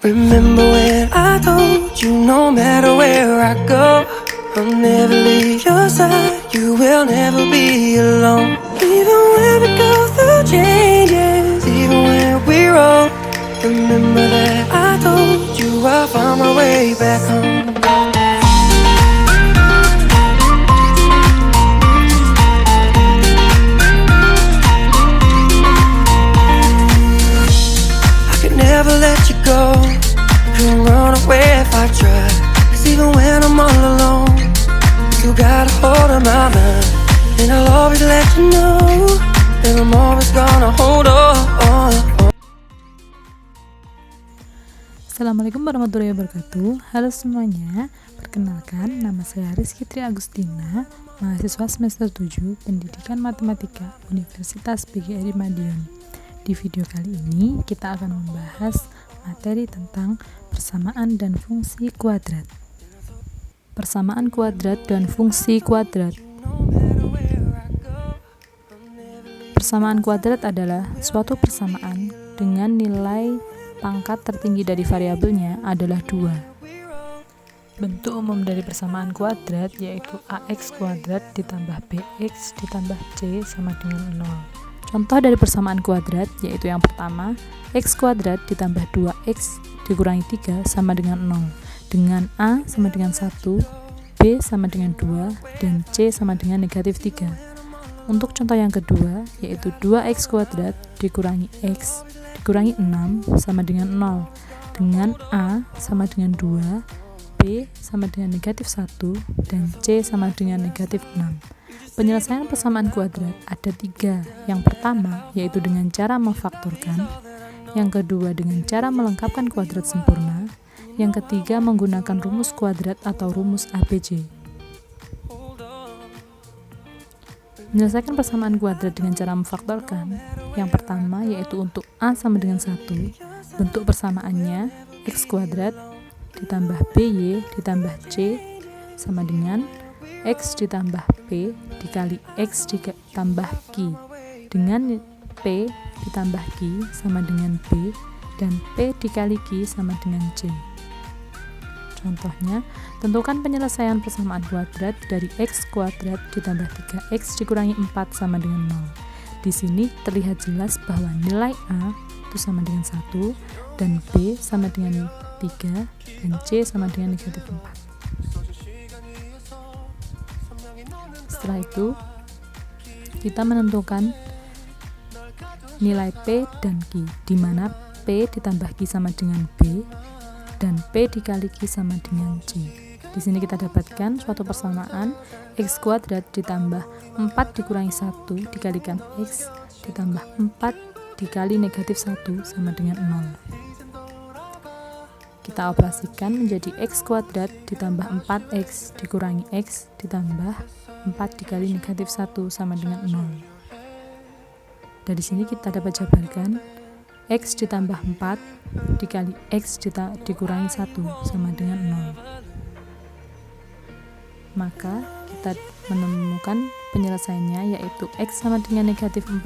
Remember when I told you no matter where I go, I'll never leave your side, you will never be alone. Even when we go through changes, even when we're old, remember that I told you I'll find my way back home. I could never let you go, couldn't run away if I tried. Cause even when I'm all alone, you got a hold of my mind. And I'll always let you know that I'm always gonna hold on. Assalamualaikum warahmatullahi wabarakatuh. Halo semuanya, perkenalkan nama saya Rizky Tri Agustina, mahasiswa semester 7 Pendidikan Matematika Universitas PGRI Madiun. Di video kali ini kita akan membahas materi tentang persamaan dan fungsi kuadrat. Persamaan kuadrat dan fungsi kuadrat. Persamaan kuadrat adalah suatu persamaan dengan nilai pangkat tertinggi dari variabelnya adalah 2. Bentuk umum dari persamaan kuadrat yaitu ax kuadrat ditambah bx ditambah c sama dengan 0. Contoh dari persamaan kuadrat yaitu yang pertama, x kuadrat ditambah 2x dikurangi 3 sama dengan 0, dengan a sama dengan 1, b sama dengan 2, dan c sama dengan negatif 3. Untuk contoh yang kedua yaitu 2x kuadrat dikurangi x dikurangi 6 sama dengan 0, dengan a sama dengan 2, b sama dengan negatif 1, dan c sama dengan negatif 6. Penyelesaian persamaan kuadrat ada 3. Yang pertama yaitu dengan cara memfaktorkan, yang kedua dengan cara melengkapkan kuadrat sempurna, yang ketiga menggunakan rumus kuadrat atau rumus ABC. Menyelesaikan persamaan kuadrat dengan cara memfaktorkan. Yang pertama yaitu untuk a sama dengan 1, bentuk persamaannya x kuadrat ditambah by ditambah c sama dengan x ditambah p dikali x ditambah q, dengan p ditambah q sama dengan b, dan p dikali q sama dengan c. Contohnya, tentukan penyelesaian persamaan kuadrat dari x kuadrat ditambah 3x dikurangi 4 sama dengan 0. Di sini terlihat jelas bahwa nilai a itu sama dengan 1, dan b sama dengan 3, dan c sama dengan negatif 4. Setelah itu, kita menentukan nilai p dan q, di mana p ditambah q sama dengan b, dan p dikali q sama dengan c. Di sini kita dapatkan suatu persamaan x kuadrat ditambah 4 dikurangi 1 dikalikan x ditambah 4 dikali negatif 1 sama dengan 0. Kita operasikan menjadi x kuadrat ditambah 4x dikurangi x ditambah 4 dikali negatif 1 sama dengan 0. Dari sini kita dapat jabarkan x ditambah 4 dikali x dikurangi 1 sama dengan 0. Maka kita menemukan penyelesaiannya yaitu x sama dengan negatif 4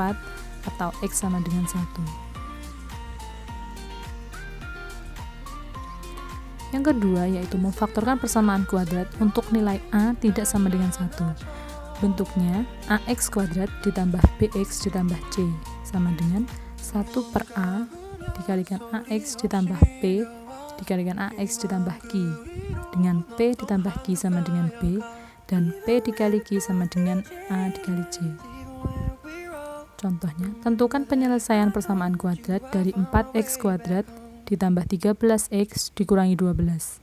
atau x sama dengan 1. Yang kedua yaitu memfaktorkan persamaan kuadrat untuk nilai a tidak sama dengan 1. Bentuknya ax kuadrat ditambah bx ditambah c sama dengan 1 per a dikalikan ax ditambah p dikalikan ax ditambah q, dengan p ditambah q sama dengan b, dan p dikali q sama dengan a dikali c. Contohnya, tentukan penyelesaian persamaan kuadrat dari 4x kuadrat ditambah 13x dikurangi 12.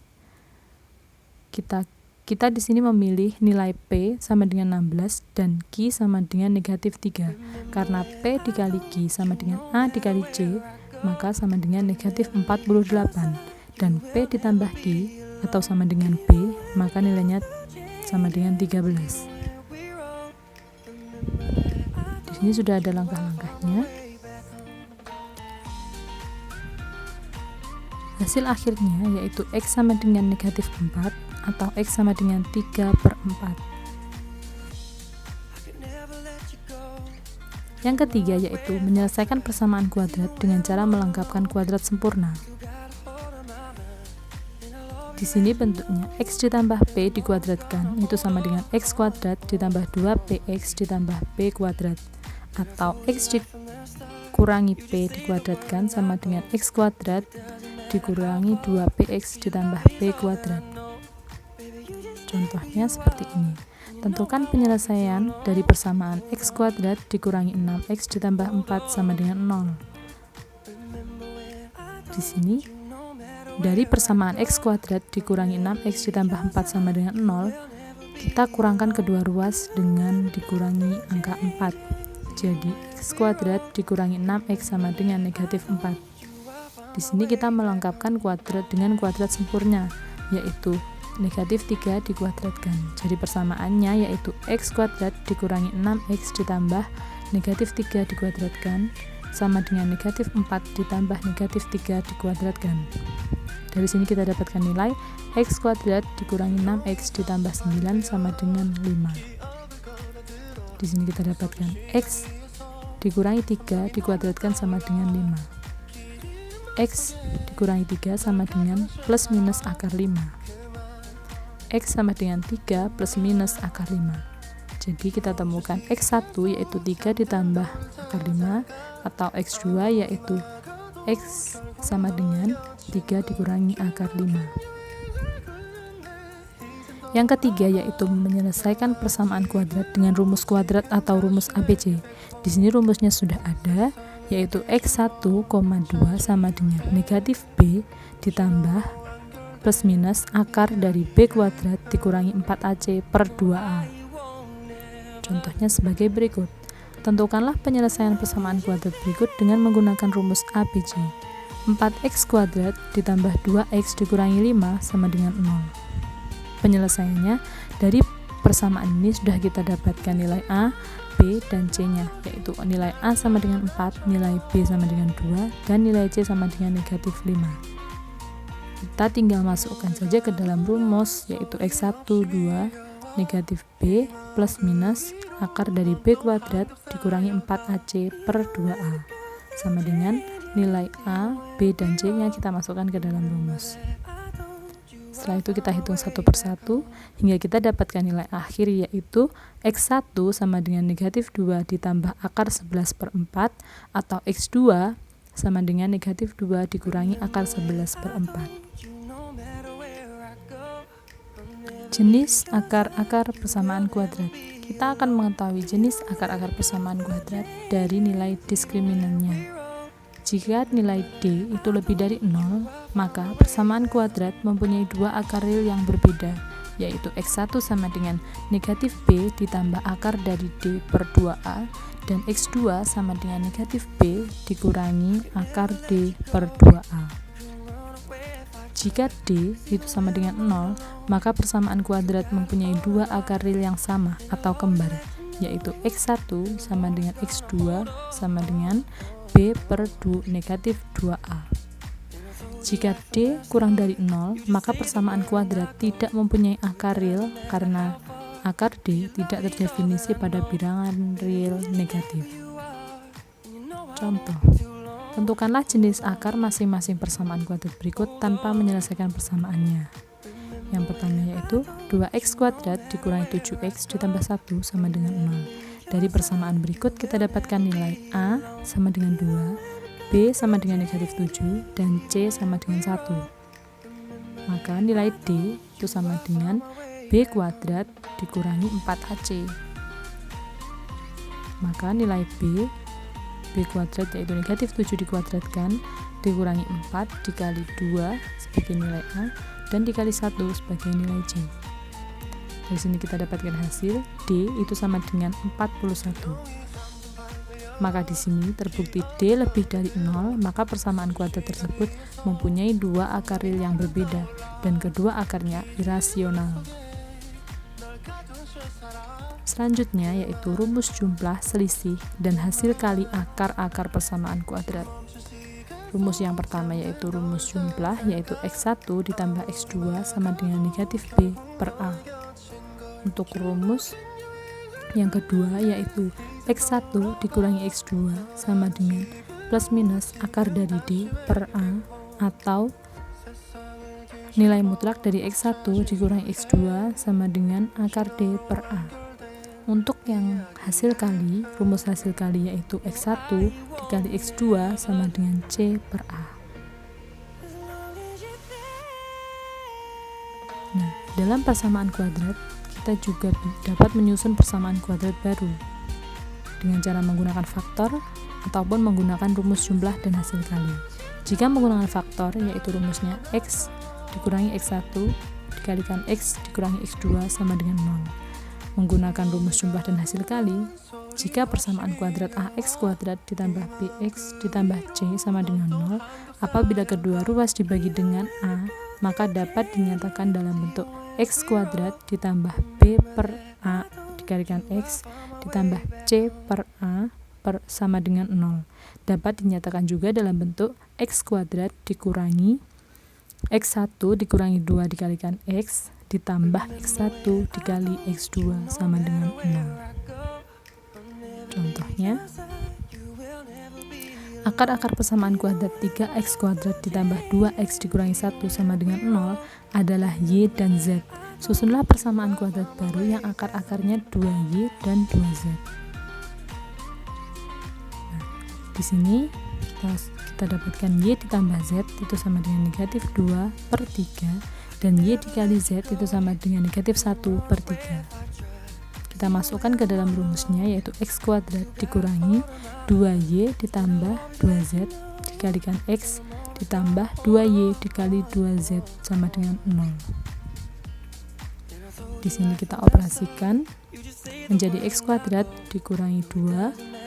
Kita di sini memilih nilai P sama dengan 16 dan Q sama dengan negatif 3. Karena P dikali Q sama dengan A dikali C, maka sama dengan negatif 48. Dan P ditambah Q atau sama dengan P, maka nilainya sama dengan 13. Di sini sudah ada langkah-langkahnya. Hasil akhirnya yaitu X sama dengan negatif 4 atau X sama dengan 3 per 4. Yang ketiga yaitu menyelesaikan persamaan kuadrat dengan cara melengkapkan kuadrat sempurna. Di sini bentuknya x ditambah p dikuadratkan, itu sama dengan x kuadrat ditambah 2px ditambah p kuadrat, atau x dikurangi p dikuadratkan sama dengan x kuadrat dikurangi 2px ditambah p kuadrat. Contohnya seperti ini. Tentukan penyelesaian dari persamaan x kuadrat dikurangi 6x ditambah 4 sama dengan 0. Di sini, dari persamaan x kuadrat dikurangi 6x ditambah 4 sama dengan 0, kita kurangkan kedua ruas dengan dikurangi angka 4. Jadi, x kuadrat dikurangi 6x sama dengan negatif 4. Di sini kita melengkapkan kuadrat dengan kuadrat sempurna, yaitu negatif 3 dikuadratkan. Jadi persamaannya yaitu x kuadrat dikurangi 6x ditambah negatif 3 dikuadratkan sama dengan negatif 4 ditambah negatif 3 dikuadratkan. Dari sini kita dapatkan nilai x kuadrat dikurangi 6x ditambah 9 sama dengan 5. Di sini kita dapatkan x dikurangi 3 dikuadratkan sama dengan 5. X dikurangi 3 sama dengan plus minus akar 5. X sama dengan 3 plus minus akar 5. Jadi kita temukan X1 yaitu 3 ditambah akar 5, atau X2 yaitu X sama dengan 3 dikurangi akar 5. Yang ketiga yaitu menyelesaikan persamaan kuadrat dengan rumus kuadrat atau rumus ABC. Di sini rumusnya sudah ada, yaitu X1,2 sama dengan negatif B ditambah plus minus akar dari B kuadrat dikurangi 4AC per 2A. Contohnya sebagai berikut. Tentukanlah penyelesaian persamaan kuadrat berikut dengan menggunakan rumus ABC. 4x kuadrat ditambah 2x dikurangi 5 sama dengan 0. Penyelesaiannya dari persamaan ini sudah kita dapatkan nilai A, B, dan C-nya, yaitu nilai A sama dengan 4, nilai B sama dengan 2, dan nilai C sama dengan negatif 5. Kita tinggal masukkan saja ke dalam rumus, yaitu X1, 2, negatif B plus minus akar dari B kuadrat dikurangi 4AC per 2A sama dengan nilai A, B, dan C-nya kita masukkan ke dalam rumus. Setelah itu kita hitung satu persatu hingga kita dapatkan nilai akhir, yaitu X1 sama dengan negatif 2 ditambah akar 11 per 4, atau X2 sama dengan negatif 2 dikurangi akar 11 per 4. Jenis akar-akar persamaan kuadrat. Kita akan mengetahui jenis akar-akar persamaan kuadrat dari nilai diskriminannya. Jika nilai D itu lebih dari 0, maka persamaan kuadrat mempunyai dua akar real yang berbeda, yaitu X1 sama dengan negatif B ditambah akar dari D per 2A, dan X2 sama dengan negatif B dikurangi akar D per 2A. Jika D itu sama dengan 0, maka persamaan kuadrat mempunyai dua akar real yang sama atau kembar, yaitu X1 sama dengan X2 sama dengan B per negatif 2A. Jika D kurang dari 0, maka persamaan kuadrat tidak mempunyai akar real karena akar D tidak terdefinisi pada bilangan real negatif. Contoh. Tentukanlah jenis akar masing-masing persamaan kuadrat berikut tanpa menyelesaikan persamaannya. Yang pertama yaitu 2x kuadrat dikurangi 7x ditambah 1 sama dengan 0. Dari persamaan berikut kita dapatkan nilai A sama dengan 2, B sama dengan negatif 7, dan C sama dengan 1. Maka nilai D itu sama dengan B kuadrat dikurangi 4AC. Maka nilai B kuadrat yaitu negatif 7 dikuadratkan dikurangi 4 dikali 2 sebagai nilai A dan dikali 1 sebagai nilai C. Dari sini kita dapatkan hasil D itu sama dengan 41. Maka di sini terbukti D lebih dari 0, maka persamaan kuadrat tersebut mempunyai dua akar real yang berbeda dan kedua akarnya irasional. Selanjutnya yaitu rumus jumlah, selisih, dan hasil kali akar-akar persamaan kuadrat. Rumus yang pertama yaitu rumus jumlah, yaitu X1 ditambah X2 sama dengan negatif B per A. Untuk rumus yang kedua yaitu X1 dikurangi X2 sama dengan plus minus akar dari D per A, atau Nilai mutlak dari X1 dikurangi X2 sama dengan akar D per A. Untuk yang hasil kali, rumus hasil kali yaitu X1 dikali X2 sama dengan C per A. Nah, dalam persamaan kuadrat, kita juga dapat menyusun persamaan kuadrat baru dengan cara menggunakan faktor ataupun menggunakan rumus jumlah dan hasil kali. Jika menggunakan faktor, yaitu rumusnya X dikurangi X1 dikalikan X dikurangi X2 sama dengan 0. Menggunakan rumus jumlah dan hasil kali, jika persamaan kuadrat AX kuadrat ditambah BX ditambah C sama dengan 0, apabila kedua ruas dibagi dengan A, maka dapat dinyatakan dalam bentuk X kuadrat ditambah B per A dikalikan X ditambah C per A sama dengan 0. Dapat dinyatakan juga dalam bentuk X kuadrat dikurangi X1 dikurangi 2 dikalikan X ditambah X1 dikali X2 sama dengan 0. Contohnya, akar-akar persamaan kuadrat 3X kuadrat ditambah 2X dikurangi 1 sama dengan 0 adalah Y dan Z. Susunlah persamaan kuadrat baru yang akar-akarnya 2Y dan 2Z. Nah, di sini kita dapatkan Y ditambah Z itu sama dengan negatif 2 per 3 dan Y dikali Z itu sama dengan negatif 1 per 3. Kita masukkan ke dalam rumusnya yaitu X kuadrat dikurangi 2Y ditambah 2Z dikalikan X ditambah 2Y dikali 2Z sama dengan 0. Di sini kita operasikan menjadi X kuadrat dikurangi 2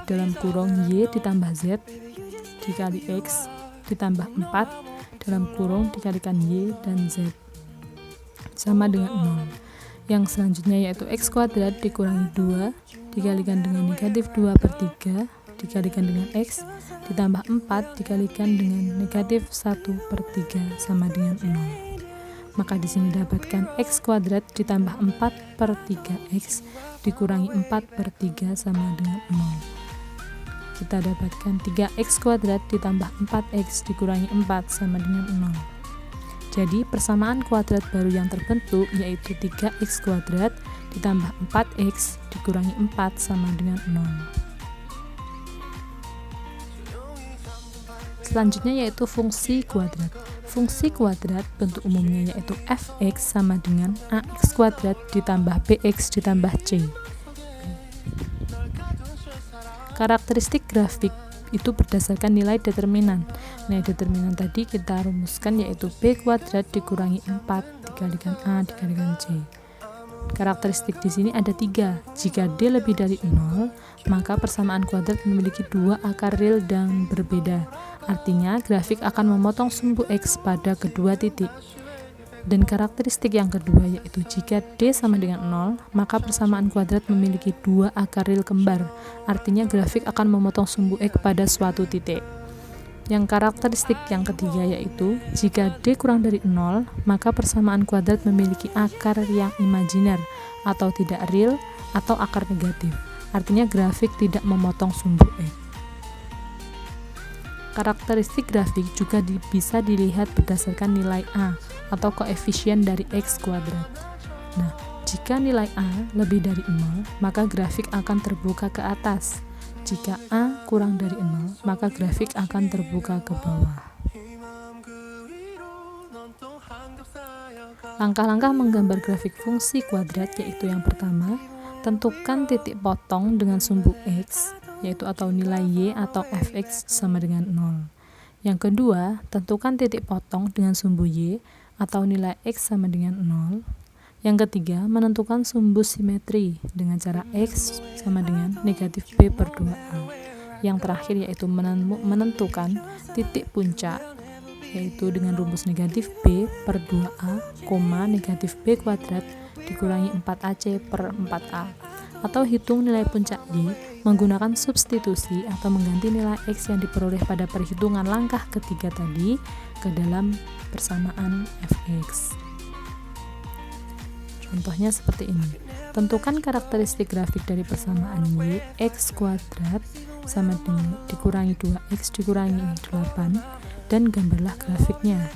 dalam kurung Y ditambah Z dikali X ditambah 4 dalam kurung dikalikan Y dan Z sama dengan 0. Yang selanjutnya yaitu X kuadrat dikurangi 2 dikalikan dengan negatif 2 per 3 dikalikan dengan X ditambah 4 dikalikan dengan negatif 1 per 3 sama dengan 0. Maka di sini dapatkan X kuadrat ditambah 4 per 3X dikurangi 4 per 3 sama dengan 0. Kita dapatkan 3X kuadrat ditambah 4X dikurangi 4 sama dengan 0. Jadi persamaan kuadrat baru yang terbentuk yaitu 3X kuadrat ditambah 4X dikurangi 4 sama dengan 0. Selanjutnya yaitu fungsi kuadrat. Fungsi kuadrat bentuk umumnya yaitu fx sama dengan ax kuadrat ditambah bx ditambah c. Karakteristik grafik itu berdasarkan nilai determinan. Nilai determinan tadi kita rumuskan yaitu b kuadrat dikurangi 4 dikalikan a dikalikan c. Karakteristik di sini ada 3. Jika d lebih dari 0, maka persamaan kuadrat memiliki 2 akar real dan berbeda. Artinya grafik akan memotong sumbu x pada kedua titik. Dan karakteristik yang kedua yaitu jika d sama dengan 0, maka persamaan kuadrat memiliki 2 akar real kembar. Artinya grafik akan memotong sumbu x pada suatu titik. Yang karakteristik yang ketiga yaitu jika d kurang dari 0, maka persamaan kuadrat memiliki akar yang imajiner atau tidak real atau akar negatif. Artinya grafik tidak memotong sumbu x. Karakteristik grafik juga bisa dilihat berdasarkan nilai A atau koefisien dari X kuadrat. Nah, jika nilai A lebih dari 0, maka grafik akan terbuka ke atas. Jika A kurang dari 0, maka grafik akan terbuka ke bawah. Langkah-langkah menggambar grafik fungsi kuadrat yaitu yang pertama, tentukan titik potong dengan sumbu X, yaitu atau nilai Y atau fx sama dengan 0. Yang kedua, tentukan titik potong dengan sumbu Y atau nilai X sama dengan 0. Yang ketiga, menentukan sumbu simetri dengan cara X sama dengan negatif B per 2A. Yang terakhir yaitu menentukan titik puncak, yaitu dengan rumus negatif B per 2A, negatif B kuadrat dikurangi 4AC per 4A. Atau hitung nilai puncak Y menggunakan substitusi atau mengganti nilai X yang diperoleh pada perhitungan langkah ketiga tadi ke dalam persamaan fx. Contohnya seperti ini. Tentukan karakteristik grafik dari persamaan Y X kuadrat sama dengan dikurangi 2X dikurangi 8 dan gambarlah grafiknya.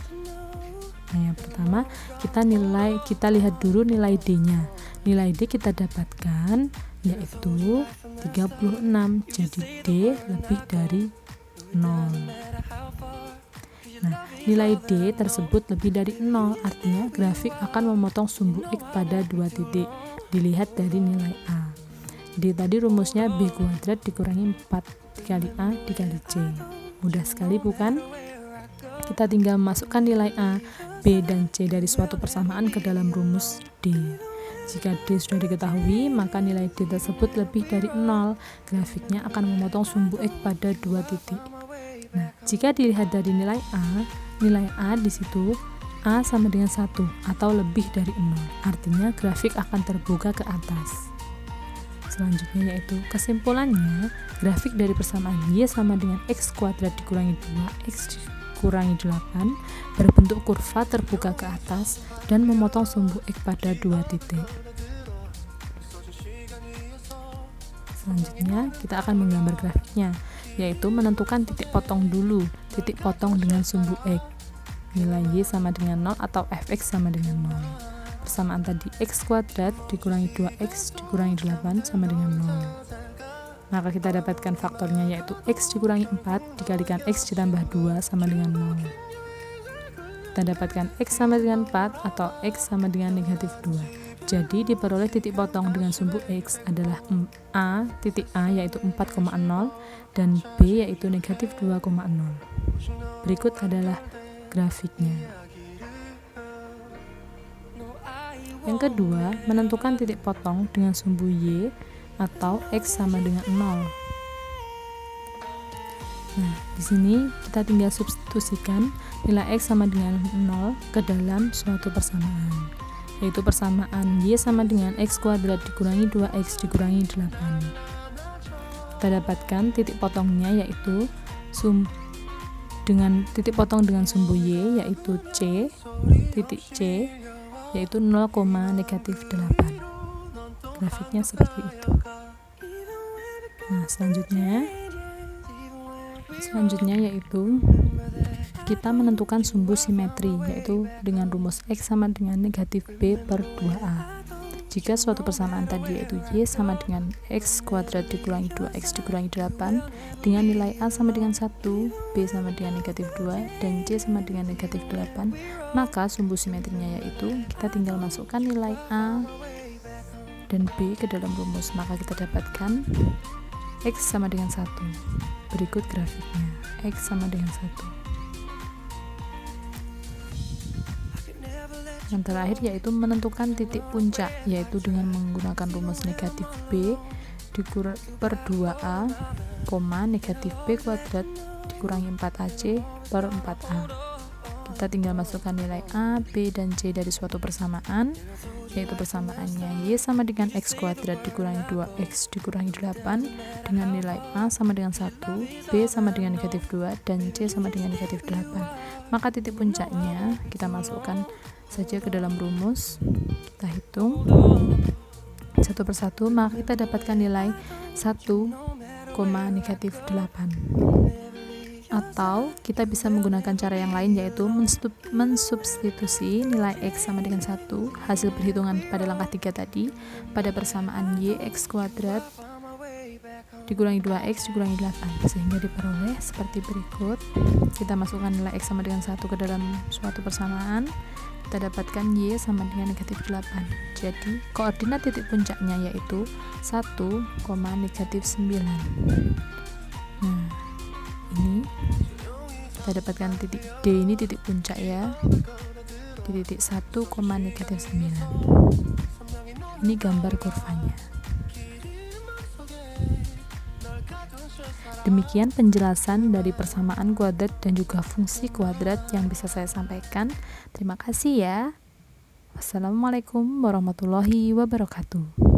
Nah, yang pertama kita lihat dulu nilai D-nya. Nilai D kita dapatkan yaitu 36. Jadi D lebih dari 0. Nah, nilai D tersebut lebih dari 0, artinya grafik akan memotong sumbu X pada 2 titik. Dilihat dari nilai A. Jadi tadi rumusnya B kuadrat dikurangi 4 dikali A dikali C. Mudah sekali bukan? Kita tinggal masukkan nilai A, B, dan C dari suatu persamaan ke dalam rumus D. Jika D sudah diketahui, maka nilai D tersebut lebih dari 0. Grafiknya akan memotong sumbu X pada 2 titik. Nah, jika dilihat dari nilai A di situ A sama dengan 1 atau lebih dari 0. Artinya grafik akan terbuka ke atas. Selanjutnya yaitu kesimpulannya, grafik dari persamaan Y sama dengan X kuadrat dikurangi 2X dikurangi 8 berbentuk kurva terbuka ke atas dan memotong sumbu X pada 2 titik. Selanjutnya kita akan menggambar grafiknya, yaitu menentukan titik potong dulu, titik potong dengan sumbu X. Nilai Y sama dengan 0 atau Fx sama dengan 0. Persamaan tadi X kuadrat dikurangi 2X dikurangi 8 sama dengan 0. Maka kita dapatkan faktornya yaitu X dikurangi 4 dikalikan X ditambah 2 sama dengan 0. Kita dapatkan X sama dengan 4 atau X sama dengan negatif 2. Jadi diperoleh titik potong dengan sumbu X adalah titik A yaitu 4,0 dan B yaitu negatif 2,0. Berikut adalah grafiknya. Yang kedua, menentukan titik potong dengan sumbu Y atau X sama dengan 0. Nah, di sini kita tinggal substitusikan nilai X sama dengan 0 ke dalam suatu persamaan, yaitu persamaan Y sama dengan X kuadrat dikurangi 2X dikurangi 8. Kita dapatkan titik potongnya yaitu dengan titik potong dengan sumbu Y yaitu C, titik C yaitu 0,-8. Grafiknya seperti itu. Nah, selanjutnya yaitu kita menentukan sumbu simetri yaitu dengan rumus X sama dengan negatif B per 2A. Jika suatu persamaan tadi yaitu Y sama dengan X kuadrat dikurangi 2X dikurangi 8 dengan nilai A sama dengan 1, B sama dengan negatif 2, dan C sama dengan negatif 8, maka sumbu simetrinya yaitu kita tinggal masukkan nilai A dan B ke dalam rumus, maka kita dapatkan X sama dengan 1. Berikut grafiknya, X sama dengan 1. Yang terakhir yaitu menentukan titik puncak, yaitu dengan menggunakan rumus negatif B per 2A, negatif B kuadrat dikurangi 4AC per 4A. Kita tinggal masukkan nilai A, B, dan C dari suatu persamaan, yaitu persamaannya Y sama dengan X kuadrat dikurangi 2X dikurangi 8 dengan nilai A sama dengan 1, B sama dengan negatif 2, dan C sama dengan negatif 8. Maka titik puncaknya kita masukkan saja ke dalam rumus, kita hitung satu persatu, maka kita dapatkan nilai 1,-8. Atau kita bisa menggunakan cara yang lain yaitu mensubstitusi nilai X sama dengan 1 hasil perhitungan pada langkah 3 tadi pada persamaan Y X kuadrat dikurangi 2X dikurangi 8 sehingga diperoleh seperti berikut. Kita masukkan nilai X sama dengan 1 ke dalam suatu persamaan, kita dapatkan Y sama dengan negatif 8. Jadi koordinat titik puncaknya yaitu 1,-9. Nah, ini kita dapatkan titik D, ini titik puncak ya, di titik 1,-9. Ini gambar kurvanya. Demikian penjelasan dari persamaan kuadrat dan juga fungsi kuadrat yang bisa saya sampaikan. Terima kasih ya. Wassalamualaikum warahmatullahi wabarakatuh.